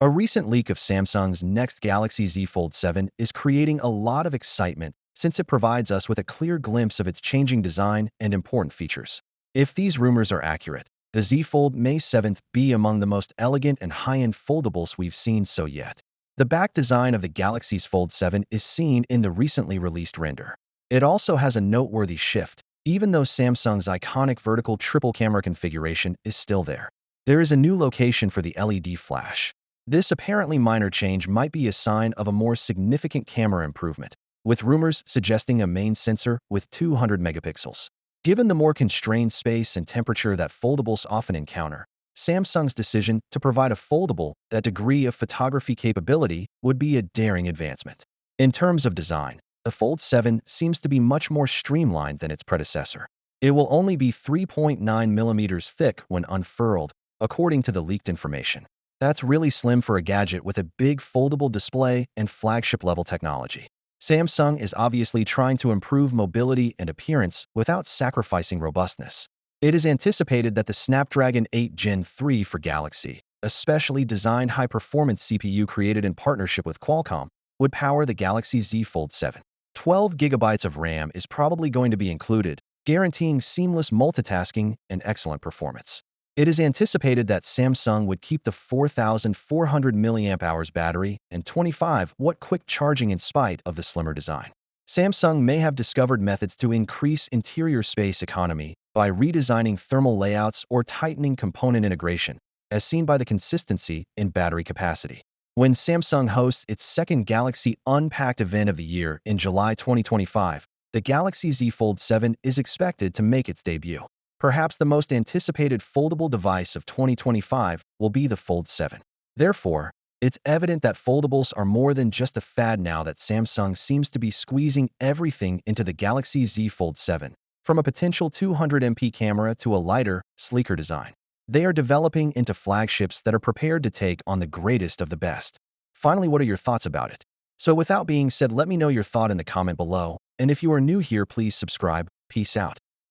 A recent leak of Samsung's next Galaxy Z Fold 7 is creating a lot of excitement since it provides us with a clear glimpse of its changing design and important features. If these rumors are accurate, the Z Fold May 7th be among the most elegant and high-end foldables we've seen so yet. The back design of the Galaxy's Fold 7 is seen in the recently released render. It also has a noteworthy shift, even though Samsung's iconic vertical triple camera configuration is still there. There is a new location for the LED flash. This apparently minor change might be a sign of a more significant camera improvement, with rumors suggesting a main sensor with 200 megapixels. Given the more constrained space and temperature that foldables often encounter, Samsung's decision to provide a foldable that degree of photography capability would be a daring advancement. In terms of design, the Fold 7 seems to be much more streamlined than its predecessor. It will only be 3.9 millimeters thick when unfurled, according to the leaked information. That's really slim for a gadget with a big foldable display and flagship-level technology. Samsung is obviously trying to improve mobility and appearance without sacrificing robustness. It is anticipated that the Snapdragon 8 Gen 3 for Galaxy, a specially designed high-performance CPU created in partnership with Qualcomm, would power the Galaxy Z Fold 7. 12 gigabytes of RAM is probably going to be included, guaranteeing seamless multitasking and excellent performance. It is anticipated that Samsung would keep the 4,400 mAh battery and 25-watt quick charging in spite of the slimmer design. Samsung may have discovered methods to increase interior space economy by redesigning thermal layouts or tightening component integration, as seen by the consistency in battery capacity. When Samsung hosts its second Galaxy Unpacked event of the year in July 2025, the Galaxy Z Fold 7 is expected to make its debut. Perhaps the most anticipated foldable device of 2025 will be the Fold 7. Therefore, it's evident that foldables are more than just a fad now that Samsung seems to be squeezing everything into the Galaxy Z Fold 7, from a potential 200MP camera to a lighter, sleeker design. They are developing into flagships that are prepared to take on the greatest of the best. Finally, what are your thoughts about it? So without being said, let me know your thought in the comment below, and if you are new here, please subscribe. Peace out.